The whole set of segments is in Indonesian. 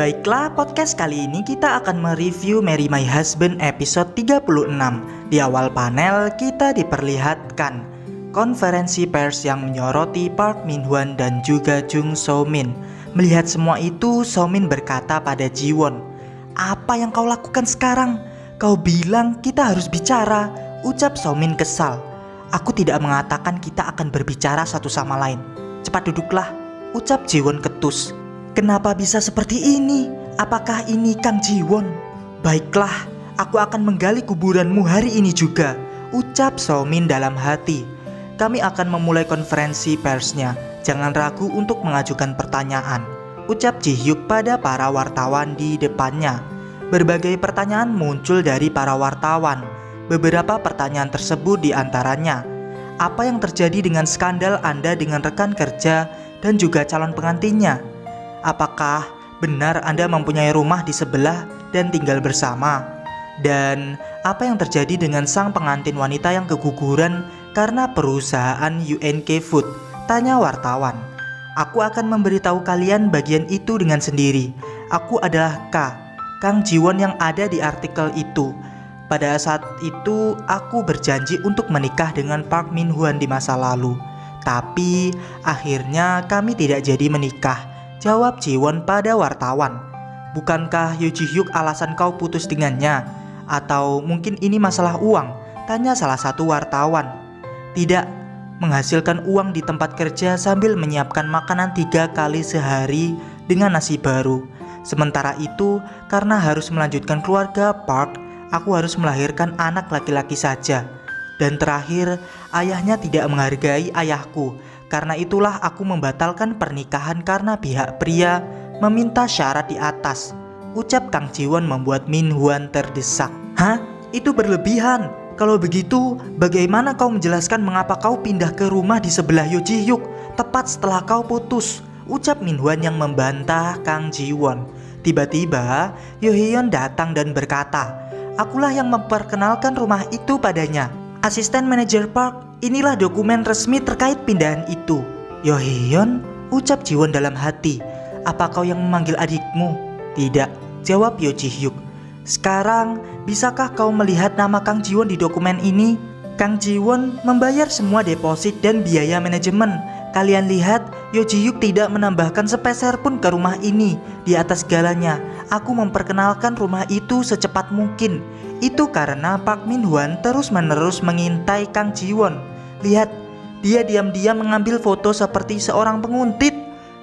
Baiklah, podcast kali ini kita akan mereview Marry My Husband episode 36. Di awal panel kita diperlihatkan konferensi pers yang menyoroti Park Min Hwan dan juga Jung So Min. Melihat semua itu, So Min berkata pada Ji Won, "Apa yang kau lakukan sekarang? Kau bilang kita harus bicara," ucap So Min kesal. "Aku tidak mengatakan kita akan berbicara satu sama lain. Cepat duduklah," ucap Ji Won ketus. "Kenapa bisa seperti ini? Apakah ini Kang Ji Won?" "Baiklah, aku akan menggali kuburanmu hari ini juga," ucap So Min dalam hati. "Kami akan memulai konferensi persnya. Jangan ragu untuk mengajukan pertanyaan," ucap Ji Hyuk pada para wartawan di depannya. Berbagai pertanyaan muncul dari para wartawan. Beberapa pertanyaan tersebut diantaranya, "Apa yang terjadi dengan skandal Anda dengan rekan kerja dan juga calon pengantinnya? Apakah benar Anda mempunyai rumah di sebelah dan tinggal bersama? Dan apa yang terjadi dengan sang pengantin wanita yang keguguran karena perusahaan UNK Food?" tanya wartawan. "Aku akan memberitahu kalian bagian itu dengan sendiri. Aku adalah Kang Ji Won yang ada di artikel itu. Pada saat itu aku berjanji untuk menikah dengan Park Min Hwan di masa lalu. Tapi akhirnya kami tidak jadi menikah," jawab Ji Won pada wartawan. "Bukankah Yoo Ji Hyuk alasan kau putus dengannya? Atau mungkin ini masalah uang?" tanya salah satu wartawan. "Tidak, menghasilkan uang di tempat kerja sambil menyiapkan makanan 3 kali sehari dengan nasi baru. Sementara itu, karena harus melanjutkan keluarga Park, aku harus melahirkan anak laki-laki saja. Dan terakhir, ayahnya tidak menghargai ayahku. Karena itulah aku membatalkan pernikahan karena pihak pria meminta syarat di atas," ucap Kang Ji Won membuat Min Hwan terdesak. "Hah? Itu berlebihan. Kalau begitu, bagaimana kau menjelaskan mengapa kau pindah ke rumah di sebelah Yoo Ji Hyuk tepat setelah kau putus?" ucap Min Hwan yang membantah Kang Ji Won. Tiba-tiba, Yoo Hyun datang dan berkata, "Akulah yang memperkenalkan rumah itu padanya. Asisten manajer Park, inilah dokumen resmi terkait pindahan itu." "Yoo Hyun?" ucap Ji Won dalam hati. "Apa kau yang memanggil adikmu?" "Tidak," jawab Yoo Ji Hyuk. "Sekarang, bisakah kau melihat nama Kang Ji Won di dokumen ini? Kang Ji Won membayar semua deposit dan biaya manajemen. Kalian lihat, Yoo Ji Hyuk tidak menambahkan sepeser pun ke rumah ini. Di atas segalanya, aku memperkenalkan rumah itu secepat mungkin. Itu karena Park Min Hwan terus-menerus mengintai Kang Ji Won. Lihat, dia diam-diam mengambil foto seperti seorang penguntit.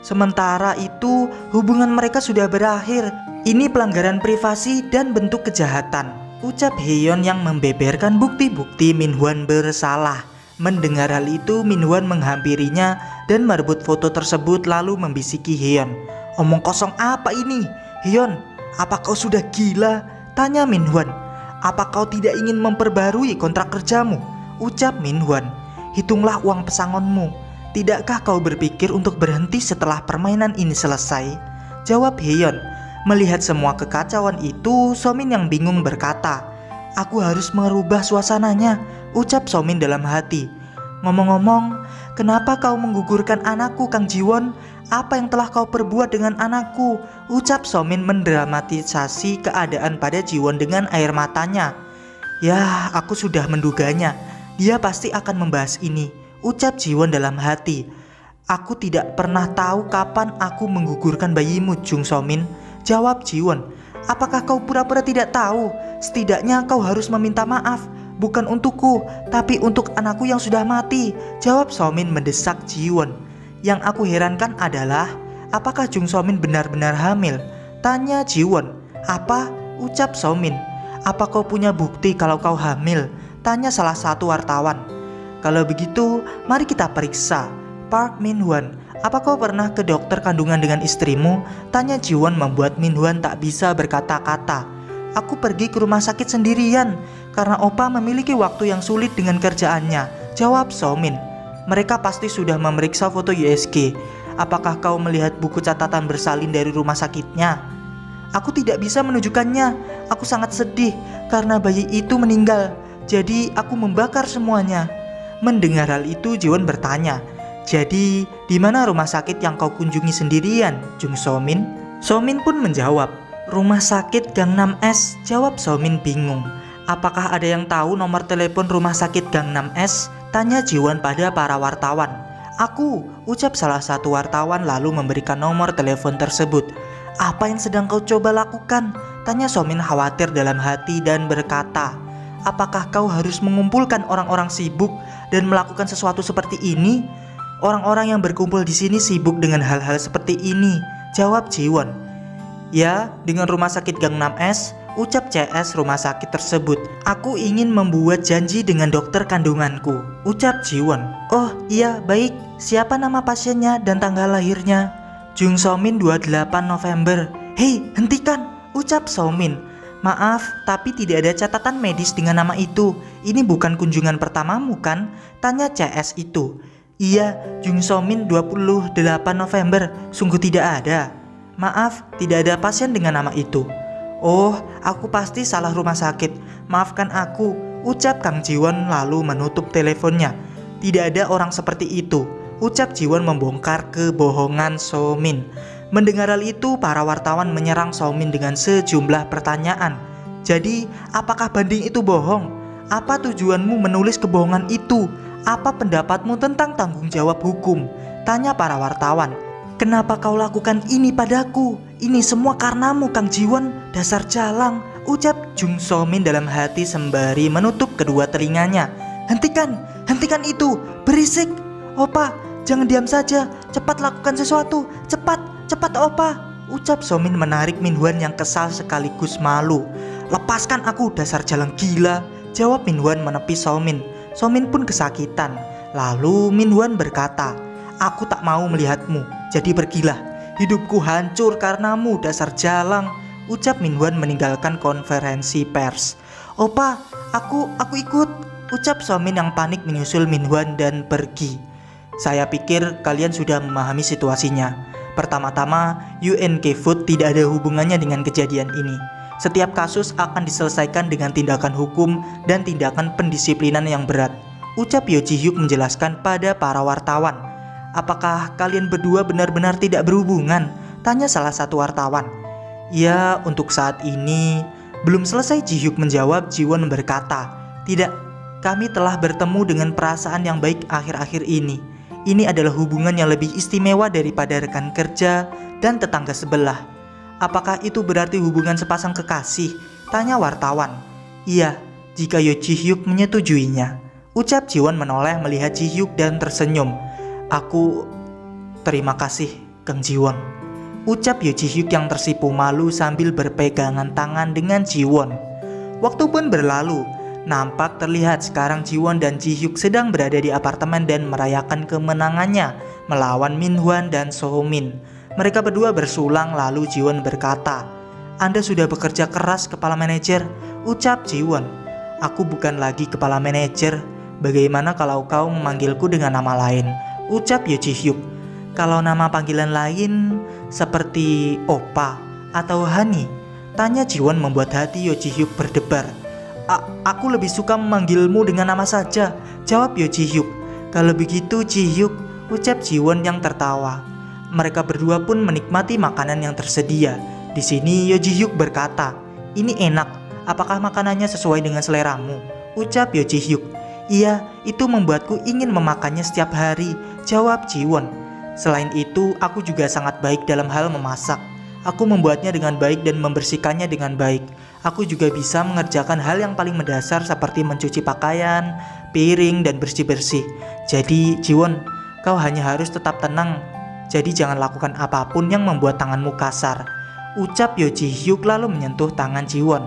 Sementara itu, hubungan mereka sudah berakhir. Ini pelanggaran privasi dan bentuk kejahatan," ucap Hyeon yang membeberkan bukti-bukti Min Hwan bersalah. Mendengar hal itu, Min Hwan menghampirinya dan merebut foto tersebut lalu membisiki Hyeon. "Omong kosong apa ini? Hyeon, apa kau sudah gila?" tanya Min Hwan. "Apa kau tidak ingin memperbarui kontrak kerjamu?" ucap Min Hwan. "Hitunglah uang pesangonmu. Tidakkah kau berpikir untuk berhenti setelah permainan ini selesai?" jawab Hyeon. Melihat semua kekacauan itu, So Min yang bingung berkata, "Aku harus merubah suasananya," ucap So Min dalam hati. "Ngomong-ngomong, kenapa kau menggugurkan anakku, Kang Ji Won? Apa yang telah kau perbuat dengan anakku?" ucap So Min mendramatisasi keadaan pada Ji Won dengan air matanya. "Ya, aku sudah menduganya. Dia pasti akan membahas ini," ucap Ji Won dalam hati. "Aku tidak pernah tahu kapan aku menggugurkan bayimu, Jung So Min," jawab Ji Won. "Apakah kau pura-pura tidak tahu? Setidaknya kau harus meminta maaf. Bukan untukku, tapi untuk anakku yang sudah mati," jawab So Min mendesak Ji Won. "Yang aku herankan adalah, apakah Jung So Min benar-benar hamil?" tanya Ji Won. "Apa?" ucap So Min. "Apa kau punya bukti kalau kau hamil?" tanya salah satu wartawan. "Kalau begitu, mari kita periksa. Park Min Hwan, apa kau pernah ke dokter kandungan dengan istrimu?" tanya Ji Won membuat Min Hwan tak bisa berkata-kata. "Aku pergi ke rumah sakit sendirian karena Opa memiliki waktu yang sulit dengan kerjaannya," jawab So Min. "Mereka pasti sudah memeriksa foto USG. Apakah kau melihat buku catatan bersalin dari rumah sakitnya?" "Aku tidak bisa menunjukkannya. Aku sangat sedih karena bayi itu meninggal. Jadi aku membakar semuanya." Mendengar hal itu, Ji Won bertanya, "Jadi, di mana rumah sakit yang kau kunjungi sendirian, Jung So Min?" Somin pun menjawab, rumah sakit Gangnam S, jawab Somin bingung. Apakah ada yang tahu nomor telepon rumah sakit Gangnam S? Tanya Jiwon pada para wartawan. Aku, ucap salah satu wartawan lalu memberikan nomor telepon tersebut. Apa yang sedang kau coba lakukan? Tanya Somin khawatir dalam hati dan berkata, apakah kau harus mengumpulkan orang-orang sibuk dan melakukan sesuatu seperti ini? Orang-orang yang berkumpul di sini sibuk dengan hal-hal seperti ini, jawab Jiwon. Ya, dengan rumah sakit Gangnam S, ucap CS rumah sakit tersebut. Aku ingin membuat janji dengan dokter kandunganku, ucap Jiwon. Oh iya, baik. Siapa nama pasiennya dan tanggal lahirnya? Jung Somin 28 November. Hei, hentikan, ucap Somin. Maaf, tapi tidak ada catatan medis dengan nama itu. Ini bukan kunjungan pertamamu kan? Tanya CS itu. Iya, Jung Somin 28 November. Sungguh tidak ada. Maaf, tidak ada pasien dengan nama itu. Oh, aku pasti salah rumah sakit. Maafkan aku, ucap Kang Jiwon lalu menutup teleponnya. Tidak ada orang seperti itu, ucap Jiwon membongkar kebohongan Somin. Mendengar hal itu, para wartawan menyerang Somin dengan sejumlah pertanyaan. Jadi, apakah banding itu bohong? Apa tujuanmu menulis kebohongan itu? Apa pendapatmu tentang tanggung jawab hukum? Tanya para wartawan. Kenapa kau lakukan ini padaku? Ini semua karenamu Kang Jiwon, dasar jalang, ucap Jung Somin dalam hati sembari menutup kedua telinganya. Hentikan itu, berisik. Opa, jangan diam saja, cepat lakukan sesuatu, cepat Opa, ucap Somin menarik Minhwan yang kesal sekaligus malu. Lepaskan aku, dasar jalang gila, jawab Minhwan menepis Somin. Somin pun kesakitan. Lalu Minhwan berkata, aku tak mau melihatmu, jadi pergilah. Hidupku hancur karenamu, dasar jalang, ucap Minhwan meninggalkan konferensi pers. Opa, aku ikut, ucap Somin yang panik menyusul Minhwan dan pergi. Saya pikir kalian sudah memahami situasinya. Pertama-tama, UNK Food tidak ada hubungannya dengan kejadian ini. Setiap kasus akan diselesaikan dengan tindakan hukum dan tindakan pendisiplinan yang berat, ucap Yo Ji Hyuk menjelaskan pada para wartawan. Apakah kalian berdua benar-benar tidak berhubungan? Tanya salah satu wartawan. Ya, untuk saat ini. Belum selesai Ji Hyuk menjawab, Jiwon berkata, tidak, kami telah bertemu dengan perasaan yang baik akhir-akhir ini. Ini adalah hubungan yang lebih istimewa daripada rekan kerja dan tetangga sebelah. Apakah itu berarti hubungan sepasang kekasih? Tanya wartawan. Iya, jika Yo Ji Hyuk menyetujuinya, ucap Jiwon menoleh melihat Ji Hyuk dan tersenyum. Aku terima kasih Kang Jiwon, ucap Yo Ji Hyuk yang tersipu malu sambil berpegangan tangan dengan Jiwon. Waktu pun berlalu. Nampak terlihat sekarang Jiwon dan Ji Hyuk sedang berada di apartemen dan merayakan kemenangannya melawan Minhwan dan Somin. Mereka berdua bersulang lalu Jiwon berkata, Anda sudah bekerja keras kepala manajer, ucap Jiwon. Aku bukan lagi kepala manajer. Bagaimana kalau kau memanggilku dengan nama lain, ucap Yo Ji Hyuk. Kalau nama panggilan lain seperti Opa atau Hani, tanya Jiwon membuat hati Yo Ji Hyuk berdebar. Aku lebih suka memanggilmu dengan nama saja, jawab Yo Ji Hyuk. Kalau begitu Ji Hyuk, ucap Jiwon yang tertawa. Mereka berdua pun menikmati makanan yang tersedia. Di sini Yo Ji Hyuk berkata, ini enak, apakah makanannya sesuai dengan seleramu? Ucap Yo Ji Hyuk. Iya, itu membuatku ingin memakannya setiap hari, jawab Jiwon. Selain itu, aku juga sangat baik dalam hal memasak. Aku membuatnya dengan baik dan membersihkannya dengan baik. Aku juga bisa mengerjakan hal yang paling mendasar seperti mencuci pakaian, piring, dan bersih-bersih. Jadi, Jiwon, kau hanya harus tetap tenang. Jadi jangan lakukan apapun yang membuat tanganmu kasar, ucap Yo Ji Hyuk lalu menyentuh tangan Jiwon.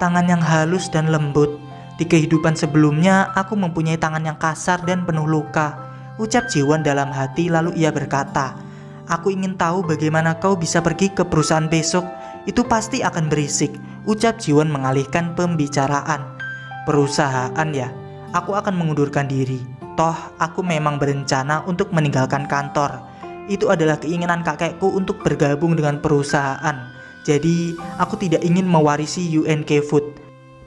Tangan yang halus dan lembut. Di kehidupan sebelumnya, aku mempunyai tangan yang kasar dan penuh luka, ucap Jiwon dalam hati lalu ia berkata, aku ingin tahu bagaimana kau bisa pergi ke perusahaan besok. Itu pasti akan berisik, ucap Jiwon mengalihkan pembicaraan. Perusahaan ya, aku akan mengundurkan diri. Toh aku memang berencana untuk meninggalkan kantor. Itu adalah keinginan kakekku untuk bergabung dengan perusahaan. Jadi aku tidak ingin mewarisi UNK Food.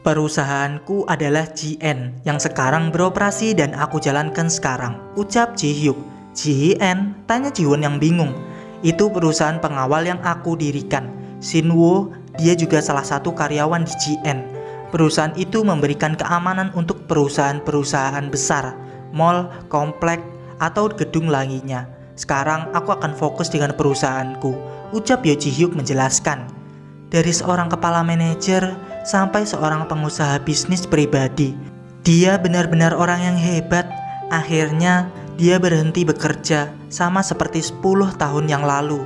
Perusahaanku adalah GN yang sekarang beroperasi dan aku jalankan sekarang, ucap Ji Hyuk. GN? Tanya Jiwon yang bingung. Itu perusahaan pengawal yang aku dirikan. Shinwo, dia juga salah satu karyawan di GN. Perusahaan itu memberikan keamanan untuk perusahaan-perusahaan besar, mall, komplek, atau gedung lainnya. Sekarang aku akan fokus dengan perusahaanku, ucap Yo Ji-hyuk menjelaskan. Dari seorang kepala manajer sampai seorang pengusaha bisnis pribadi, dia benar-benar orang yang hebat. Akhirnya dia berhenti bekerja sama seperti 10 tahun yang lalu,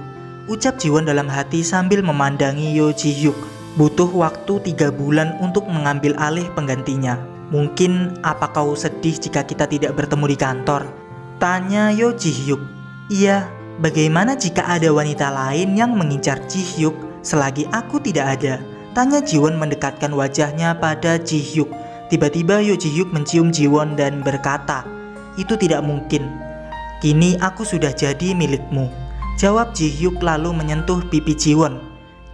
ucap Jiwon dalam hati sambil memandangi Yo Ji-hyuk. Butuh waktu 3 bulan untuk mengambil alih penggantinya. Mungkin apa kau sedih jika kita tidak bertemu di kantor? Tanya Yo Ji-hyuk. Iya, bagaimana jika ada wanita lain yang mengincar Ji-hyuk selagi aku tidak ada? Tanya Jiwon mendekatkan wajahnya pada Ji-hyuk. Tiba-tiba Yo Ji-hyuk mencium Jiwon dan berkata, itu tidak mungkin. Kini aku sudah jadi milikmu, jawab Ji-hyuk lalu menyentuh pipi Jiwon.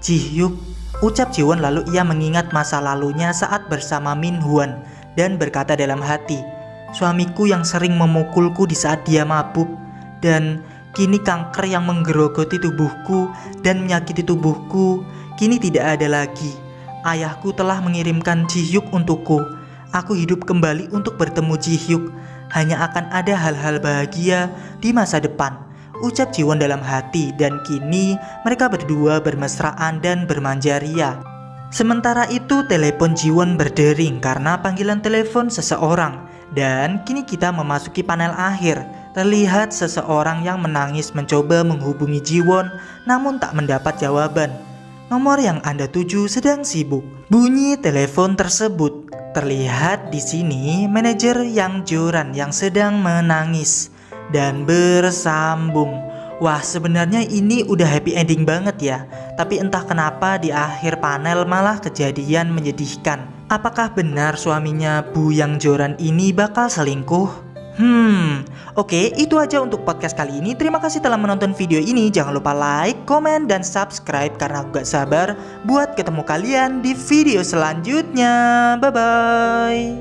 Ji-hyuk, ucap Jiwon lalu ia mengingat masa lalunya saat bersama Min Hwan dan berkata dalam hati, suamiku yang sering memukulku di saat dia mabuk, dan kini kanker yang menggerogoti tubuhku dan menyakiti tubuhku kini tidak ada lagi. Ayahku telah mengirimkan Ji-hyuk untukku. Aku hidup kembali untuk bertemu Ji-hyuk. Hanya akan ada hal-hal bahagia di masa depan, ucap Jiwon dalam hati, dan kini mereka berdua bermesraan dan bermanja ria. Sementara itu telepon Jiwon berdering karena panggilan telepon seseorang, dan kini kita memasuki panel akhir. Terlihat seseorang yang menangis mencoba menghubungi Jiwon namun tak mendapat jawaban. Nomor yang Anda tuju sedang sibuk. Bunyi telepon tersebut. Terlihat di sini manajer Yang Joran yang sedang menangis dan bersambung. Wah, sebenarnya ini udah happy ending banget ya. Tapi entah kenapa di akhir panel malah kejadian menyedihkan. Apakah benar suaminya Bu Yang Joran ini bakal selingkuh? Oke, itu aja untuk podcast kali ini. Terima kasih telah menonton video ini. Jangan lupa like, komen, dan subscribe karena aku gak sabar buat ketemu kalian di video selanjutnya. Bye-bye.